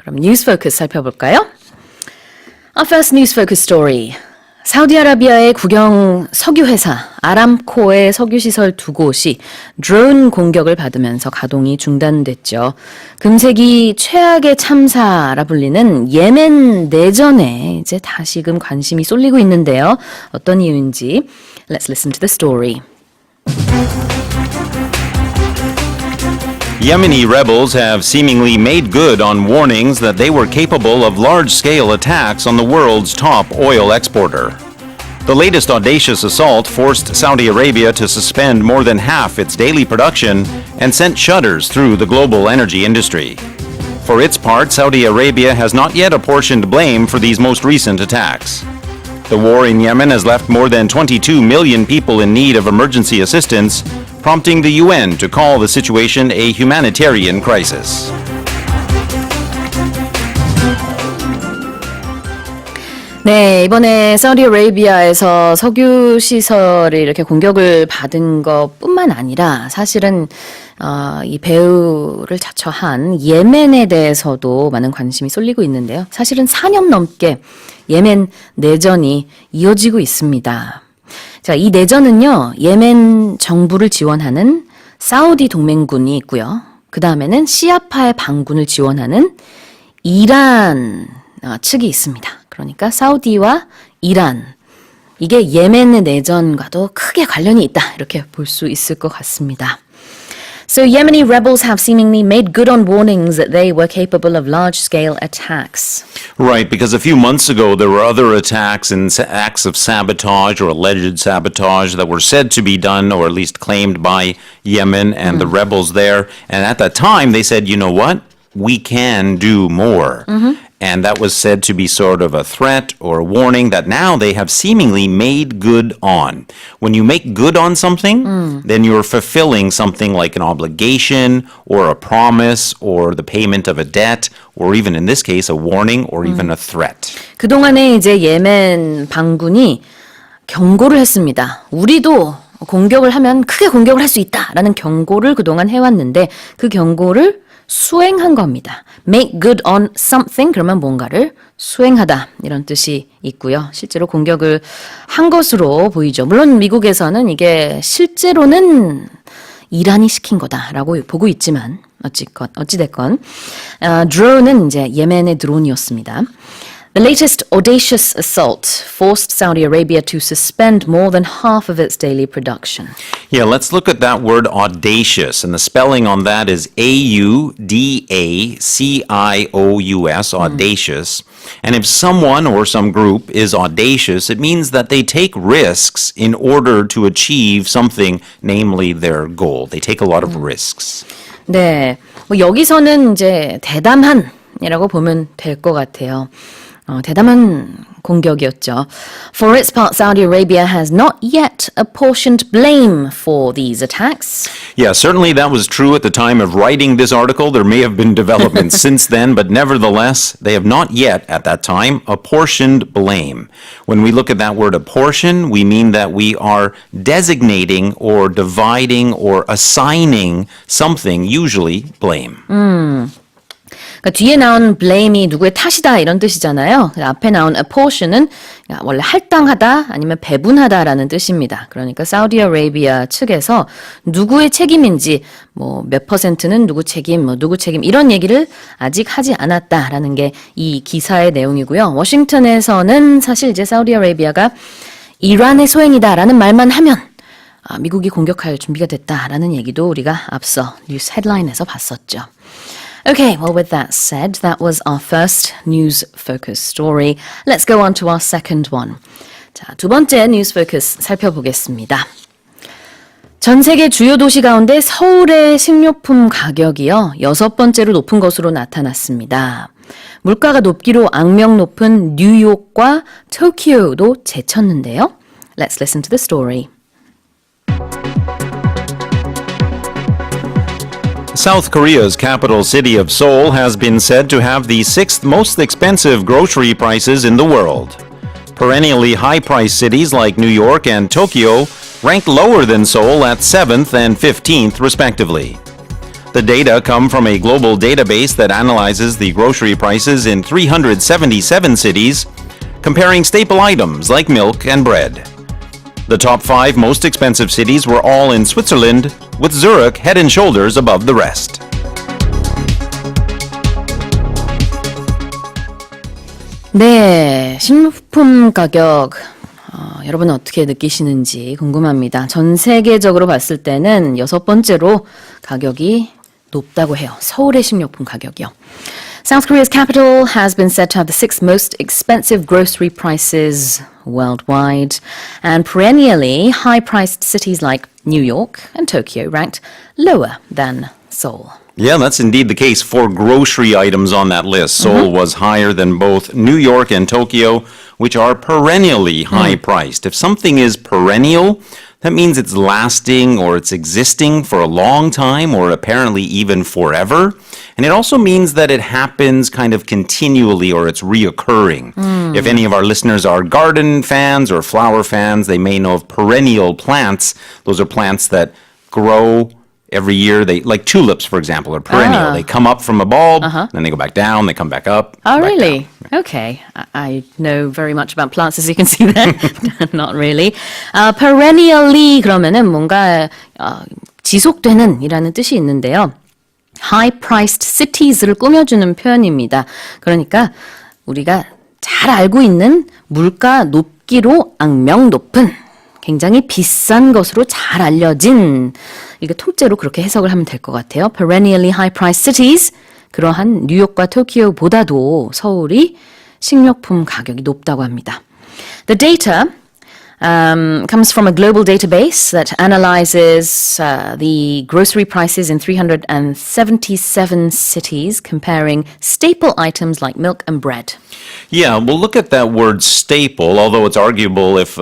그럼 뉴스 포커스 살펴볼까요? Our first news focus story. 사우디아라비아의 국영 석유회사 아람코의 석유시설 두 곳이 드론 공격을 받으면서 가동이 중단됐죠. 금세기 최악의 참사라 불리는 예멘 내전에 이제 다시금 관심이 쏠리고 있는데요. 어떤 이유인지 Let's listen to the story. Yemeni rebels have seemingly made good on warnings that they were capable of large-scale attacks on the world's top oil exporter. The latest audacious assault forced Saudi Arabia to suspend more than half its daily production and sent shudders through the global energy industry. For its part, Saudi Arabia has not yet apportioned blame for these most recent attacks. The war in Yemen has left more than 22 million people in need of emergency assistance, prompting the UN to call the situation a humanitarian crisis. 네, 이번에 사우디아라비아에서 석유 시설이 이렇게 공격을 받은 것뿐만 아니라 사실은 이 배후를 자처한 예멘에 대해서도 많은 관심이 쏠리고 있는데요. 사실은 4년 넘게 예멘 내전이 이어지고 있습니다. 자, 이 내전은요, 예멘 정부를 지원하는 사우디 동맹군이 있고요. 그 다음에는 시아파의 반군을 지원하는 이란 측이 있습니다. 그러니까 사우디와 이란, 이게 예멘의 내전과도 크게 관련이 있다. 이렇게 볼 수 있을 것 같습니다. So Yemeni rebels have seemingly made good on warnings that they were capable of large-scale attacks. Right, because a few months ago there were other attacks and acts of sabotage or alleged sabotage that were said to be done or at least claimed by Yemen and the rebels there. And at that time they said, you know what? We can do more. And that was said to be sort of a threat or a warning that now they have seemingly made good on. When you make good on something, then you're fulfilling something like an obligation or a promise or the payment of a debt or even in this case a warning or even a threat. 그동안에 이제 예멘 반군이 경고를 했습니다. 우리도 공격을 하면 크게 공격을 할 수 있다라는 경고를 그동안 해왔는데 그 경고를 수행한 겁니다. Make good on something 그러면 뭔가를 수행하다 이런 뜻이 있고요. 실제로 공격을 한 것으로 보이죠. 물론 미국에서는 이게 실제로는 이란이 시킨 거다라고 보고 있지만 어찌됐건 드론은 이제 예멘의 드론이었습니다. The latest audacious assault forced Saudi Arabia to suspend more than half of its daily production. Yeah, let's look at that word audacious. And the spelling on that is A-U-D-A-C-I-O-U-S, audacious. And if someone or some group is audacious, it means that they take risks in order to achieve something, namely their goal. They take a lot of risks. 네, 뭐 여기서는 이제 대담한이라고 보면 될 것 같아요. 대담한 공격이었죠. For its part, Saudi Arabia has not yet apportioned blame for these attacks. Yeah, certainly that was true at the time of writing this article. There may have been developments since then, but nevertheless, they have not yet, at that time, apportioned blame. When we look at that word apportion, we mean that we are designating or dividing or assigning something, usually blame. 그러니까 뒤에 나온 blame이 누구의 탓이다 이런 뜻이잖아요. 앞에 나온 apportion은 원래 할당하다 아니면 배분하다라는 뜻입니다. 그러니까 사우디아라비아 측에서 누구의 책임인지 뭐 몇 퍼센트는 누구 책임, 뭐 누구 책임 이런 얘기를 아직 하지 않았다라는 게 이 기사의 내용이고요. 워싱턴에서는 사실 이제 사우디아라비아가 이란의 소행이다라는 말만 하면 미국이 공격할 준비가 됐다라는 얘기도 우리가 앞서 뉴스 헤드라인에서 봤었죠. Okay, well, with that said, that was our first news focus story. Let's go on to our second one. 자, 두 번째 뉴스 포커스 살펴보겠습니다. 전 세계 주요 도시 가운데 서울의 식료품 가격이요, 6번째로 높은 것으로 나타났습니다. 물가가 높기로 악명 높은 뉴욕과 토키오도 제쳤는데요. Let's listen to the story. South Korea's capital city of Seoul has been said to have the 6th most expensive grocery prices in the world. Perennially high-priced cities like New York and Tokyo rank lower than Seoul at 7th and 15th respectively. The data come from a global database that analyzes the grocery prices in 377 cities, comparing staple items like milk and bread. The top 5 most expensive cities were all in Switzerland, with Zurich head and shoulders above the rest. 네, 식료품 가격 여러분은 어떻게 느끼시는지 궁금합니다. 전 세계적으로 봤을 때는 6번째로 가격이 높다고 해요. 서울의 식료품 가격이요. South Korea's capital has been said to have the 6th most expensive grocery prices worldwide, and perennially high-priced cities like New York and Tokyo ranked lower than Seoul. Yeah, that's indeed the case for grocery items on that list. Seoul was higher than both New York and Tokyo, which are perennially high-priced. If something is perennial, that means it's lasting or it's existing for a long time or apparently even forever. And it also means that it happens kind of continually or it's reoccurring. If any of our listeners are garden fans or flower fans, they may know of perennial plants. Those are plants that grow every year. They, like tulips, for example, are perennial. They come up from a bulb, then they go back down, they come back up. Oh, back really? down. Okay. I know very much about plants, as you can see there. Not really. Perennially 그러면은 뭔가 지속되는 이라는 뜻이 있는데요. High-priced cities를 꾸며주는 표현입니다. 그러니까 우리가 잘 알고 있는 물가 높기로 악명 높은 굉장히 비싼 것으로 잘 알려진 이게 통째로 그렇게 해석을 하면 될 것 같아요. Perennially high-priced cities 그러한 뉴욕과 토키오보다도 서울이 식료품 가격이 높다고 합니다. The data comes from a global database that analyzes the grocery prices in 377 cities, comparing staple items like milk and bread. Yeah, we'll look at that word staple, although it's arguable if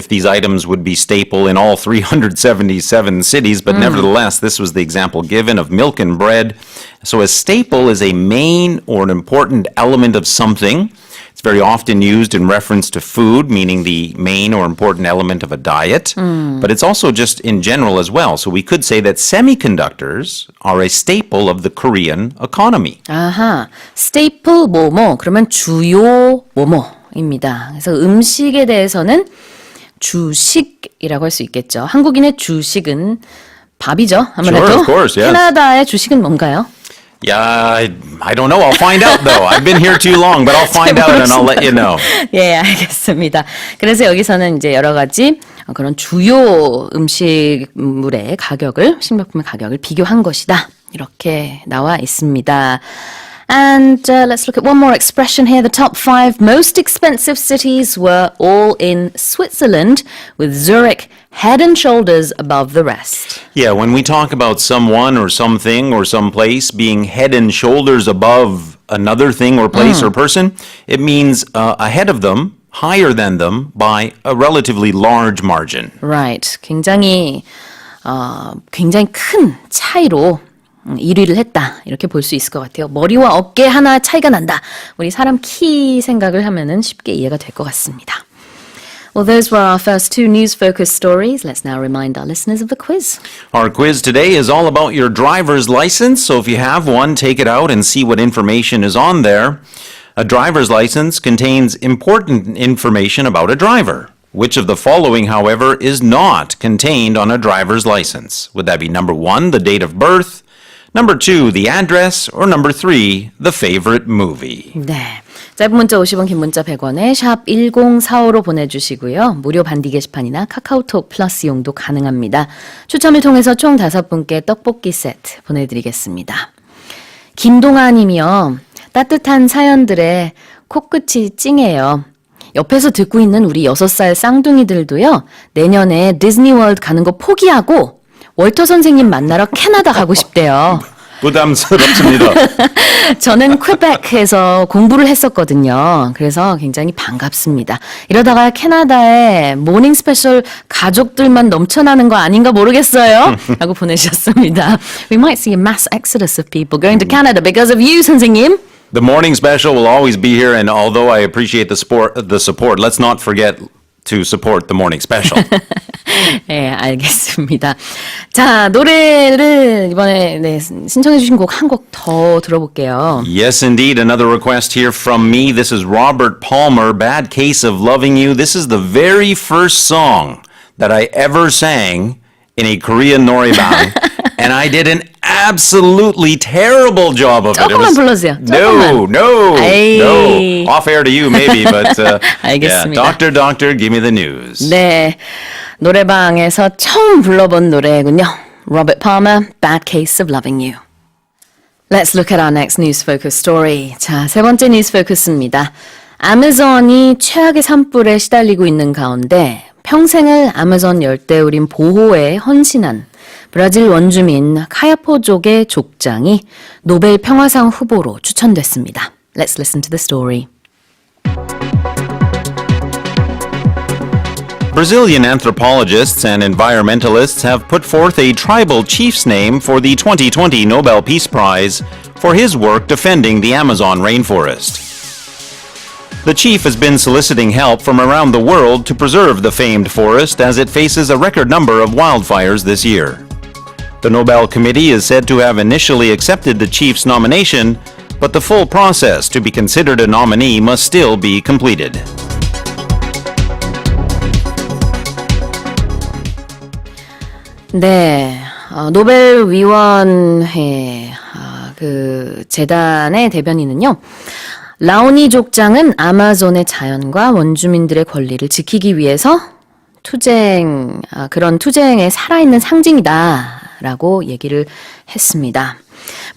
these items would be staple in all 377 cities, but nevertheless, this was the example given of milk and bread. So a staple is a main or an important element of something. It's very often used in reference to food, meaning the main or important element of a diet, but it's also just in general as well. So we could say that semiconductors are a staple of the Korean economy. 아하, staple 뭐뭐 그러면 주요 뭐뭐입니다. 그래서 음식에 대해서는 주식이라고 할 수 있겠죠. 한국인의 주식은 밥이죠. 아무래도. Sure, of course, yes. 캐나다의 주식은 뭔가요? Yeah, I don't know. I'll find out though. I've been here too long, but I'll find out and I'll let you know. 예, 알겠습니다. 그래서 여기서는 이제 여러 가지 그런 주요 음식물의 가격을, 식료품의 가격을 비교한 것이다. 이렇게 나와 있습니다. And let's look at one more expression here. The top 5 most expensive cities were all in Switzerland, with Zurich head and shoulders above the rest. Yeah, when we talk about someone or something or some place being head and shoulders above another thing or place or person, it means ahead of them, higher than them by a relatively large margin. Right. 굉장히 큰 차이로 1위를 했다. 이렇게 볼 수 있을 것 같아요. 머리와 어깨 하나 차이가 난다. 우리 사람 키 생각을 하면은 쉽게 이해가 될 것 같습니다. Well, those were our first 2 news-focused stories. Let's now remind our listeners of the quiz. Our quiz today is all about your driver's license, so if you have one, take it out and see what information is on there. A driver's license contains important information about a driver. Which of the following, however, is not contained on a driver's license? Would that be number 1, the date of birth, number 2, the address, or number 3, the favorite movie? 네. 짧은 문자 50원, 긴 문자 100원에 샵 1045로 보내주시고요. 무료 반디 게시판이나 카카오톡 플러스 이용도 가능합니다. 추첨을 통해서 총 5분께 떡볶이 세트 보내드리겠습니다. 김동아 님이요. 따뜻한 사연들에 코끝이 찡해요. 옆에서 듣고 있는 우리 6살 쌍둥이들도요. 내년에 디즈니월드 가는 거 포기하고 월터 선생님 만나러 캐나다 가고 싶대요. 부담스럽습니다. 저는 퀘벡에서 공부를 했었거든요. 그래서 굉장히 반갑습니다. 이러다가 캐나다에 모닝 스페셜 가족들만 넘쳐나는 거 아닌가 모르겠어요. 라고 보내주셨습니다. We might see a mass exodus of people going to Canada because of you, 선생님. The morning special will always be here, and although I appreciate the support, let's not forget to support the morning special. 네, 알겠습니다. 자, 노래를 이번에 신청해 주신 곡 한 곡 더 들어볼게요. Yes, indeed. Another request here from me. This is Robert Palmer, Bad Case of Loving You. This is the very first song that I ever sang in a Korean 노래방. And I did an absolutely terrible job of it. 조금만 불러주세요. 조금만. No. 에이. Off air to you, maybe, but 알겠습니다. yeah, doctor, give me the news. 네, 노래방에서 처음 불러본 노래군요. Robert Palmer, Bad Case of Loving You. Let's look at our next news focus story. 자, 세 번째 뉴스 포커스입니다. 아마존이 최악의 산불에 시달리고 있는 가운데 평생을 아마존 열대우림 보호에 헌신한 브라질 원주민 카야포족의 족장이 노벨 평화상 후보로 추천됐습니다. Let's listen to the story. Brazilian anthropologists and environmentalists have put forth a tribal chief's name for the 2020 Nobel Peace Prize for his work defending the Amazon rainforest. The chief has been soliciting help from around the world to preserve the famed forest as it faces a record number of wildfires this year. The Nobel Committee is said to have initially accepted the chief's nomination, but the full process to be considered a nominee must still be completed. 네, 노벨 위원회 그 재단의 대변인은요. 라오니 족장은 아마존의 자연과 원주민들의 권리를 지키기 위해서 그런 투쟁의 살아있는 상징이다라고 얘기를 했습니다.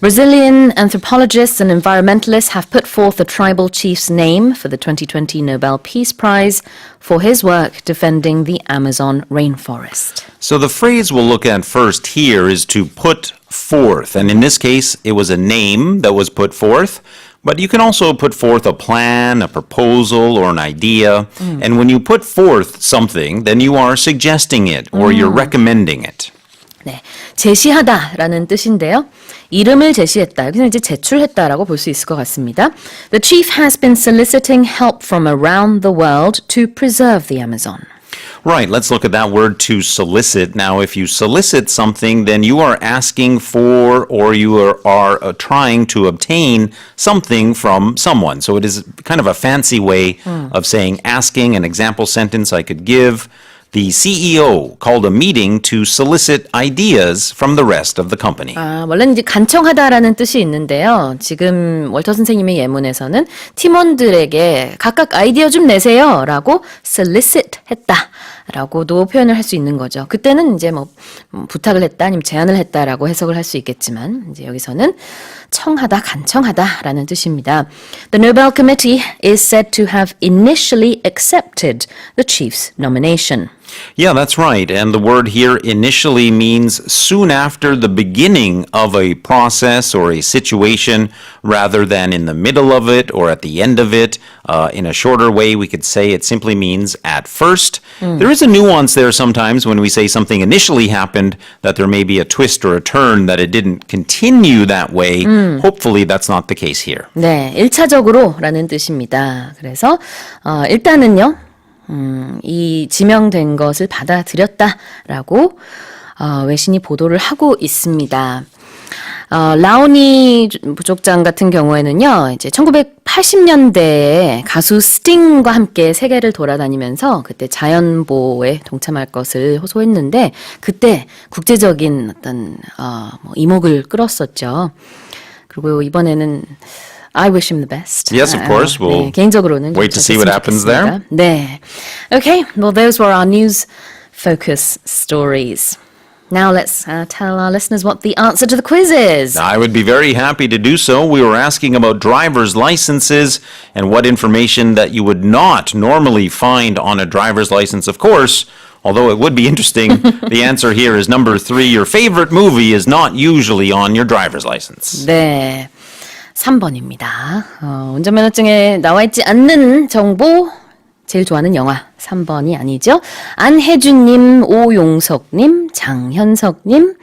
Brazilian anthropologists and environmentalists have put forth a tribal chief's name for the 2020 Nobel Peace Prize for his work defending the Amazon rainforest. So the phrase we'll look at first here is to put forth. And in this case, it was a name that was put forth. But you can also put forth a plan, a proposal, or an idea. And when you put forth something, then you are suggesting it or you're recommending it. 네, 제시하다라는 뜻인데요. 이름을 제시했다. 여기서 이제 제출했다라고 볼 수 있을 것 같습니다. The chief has been soliciting help from around the world to preserve the Amazon. Right, let's look at that word to solicit. Now, if you solicit something, then you are asking for or you are trying to obtain something from someone. So it is kind of a fancy way of saying asking. An example sentence I could give. The CEO called a meeting to solicit ideas from the rest of the company. 원래는 이제 간청하다라는 뜻이 있는데요. 지금 월터 선생님의 예문에서는 팀원들에게 각각 아이디어 좀 내세요라고 solicit 했다라고도 표현을 할 수 있는 거죠. 그때는 이제 뭐 부탁을 했다 아니면 제안을 했다라고 해석을 할 수 있겠지만 이제 여기서는 청하다, 간청하다라는 뜻입니다. The Nobel Committee is said to have initially accepted the chief's nomination. Yeah, that's right. And the word here initially means soon after the beginning of a process or a situation rather than in the middle of it or at the end of it. In a shorter way, we could say it simply means at first. There is a nuance there sometimes when we say something initially happened that there may be a twist or a turn that it didn't continue that way. Hopefully that's not the case here. 네, 1차적으로라는 뜻입니다. 그래서 일단은요. 이 지명된 것을 받아들였다라고 외신이 보도를 하고 있습니다. 라오니 부족장 같은 경우에는요, 이제 1980년대에 가수 스팅과 함께 세계를 돌아다니면서 그때 자연보호에 동참할 것을 호소했는데 그때 국제적인 어떤 이목을 끌었었죠. 그리고 이번에는 I wish him the best. Yes, of course. We'll 네, 개인적으로는 wait to see what happens there. 네. Okay, well those were our news focus stories. Now let's tell our listeners what the answer to the quiz is. I would be very happy to do so. We were asking about driver's licenses and what information that you would not normally find on a driver's license. Of course, although it would be interesting, the answer here is number 3. Your favorite movie is not usually on your driver's license. 네. 3번입니다. 운전면허증에 나와 있지 않는 정보, 제일 좋아하는 영화 3번이 아니죠. 안혜준님, 오용석님, 장현석님,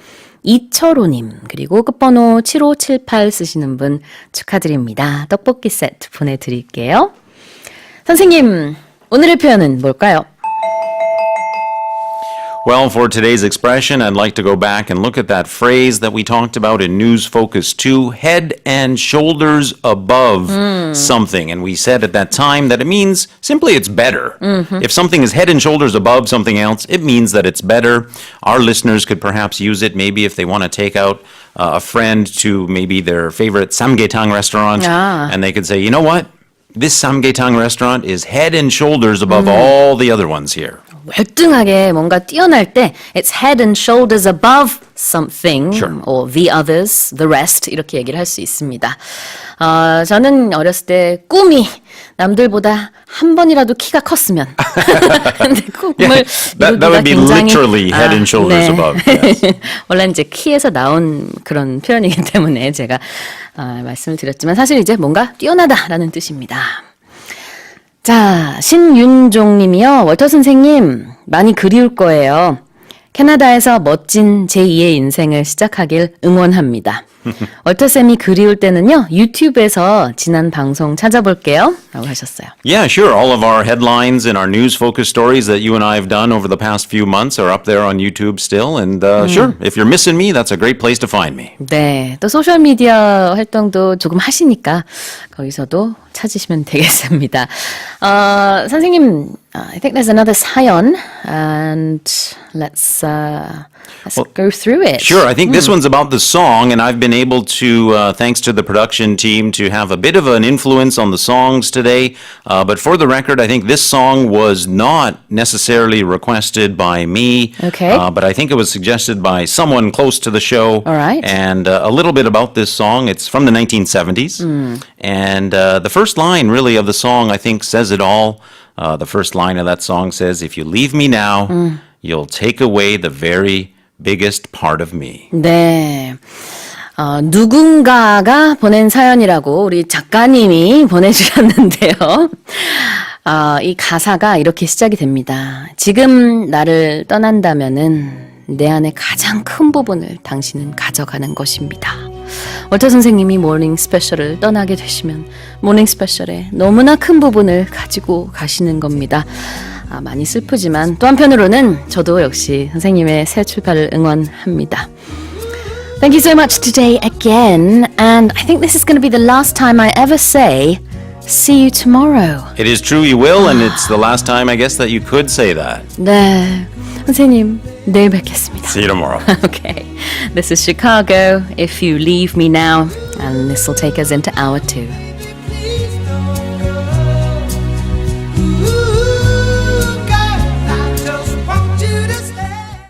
이철호님, 그리고 끝번호 7578 쓰시는 분 축하드립니다. 떡볶이 세트 보내드릴게요. 선생님, 오늘의 표현은 뭘까요? Well, for today's expression, I'd like to go back and look at that phrase that we talked about in News Focus 2, head and shoulders above something. And we said at that time that it means simply it's better. If something is head and shoulders above something else, it means that it's better. Our listeners could perhaps use it maybe if they want to take out a friend to maybe their favorite samgyetang restaurant. And they could say, you know what? This samgyetang restaurant is head and shoulders above all the other ones here. 월등하게 뭔가 뛰어날 때 it's head and shoulders above something Sure. or the others, the rest 이렇게 얘기를 할 수 있습니다. 저는 어렸을 때 꿈이 남들보다 한 번이라도 키가 컸으면 근데 꿈을 That would be literally head and shoulders above. Yes. 원래 이제 키에서 나온 그런 표현이기 때문에 제가 말씀을 드렸지만 사실 이제 뭔가 뛰어나다라는 뜻입니다. 자, 신윤종 님이요. 월터 선생님, 많이 그리울 거예요. 캐나다에서 멋진 제2의 인생을 시작하길 응원합니다. 월터쌤이 그리울 때는요, 유튜브에서 지난 방송 찾아볼게요. 라고 하셨어요. Yeah, sure. All of our headlines and our news focus stories that you and I have done over the past few months are up there on YouTube still. And sure, if you're missing me, that's a great place to find me. 네, 또 소셜미디어 활동도 조금 하시니까 거기서도 찾으시면 되겠습니다. 선생님, I think there's another 사연, and let's go through it. Sure, I think this one's about the song, and I've been able to, thanks to the production team, to have a bit of an influence on the songs today. But for the record, I think this song was not necessarily requested by me. Okay. But I think it was suggested by someone close to the show. All right. And a little bit about this song. It's from the 1970s. And the first line, really, of the song, I think, says it all. The first line of that song says, "If you leave me now, you'll take away the very biggest part of me." 네. 누군가가 보낸 사연이라고 우리 작가님이 보내주셨는데요. 이 가사가 이렇게 시작이 됩니다. 지금 나를 떠난다면은 내 안의 가장 큰 부분을 당신은 가져가는 것입니다. 월터 선생님이 모닝 스페셜을 떠나게 되시면 모닝 스페셜의 너무나 큰 부분을 가지고 가시는 겁니다. 많이 슬프지만 또 한편으로는 저도 역시 선생님의 새 출발을 응원합니다. Thank you so much today again, and I think this is going to be the last time I ever say see you tomorrow. It is true you will, and it's the last time, I guess, that you could say that. 네, 선생님 내일 뵙겠습니다. See you tomorrow. Okay, this is Chicago. If you leave me now, and this will take us into hour 2.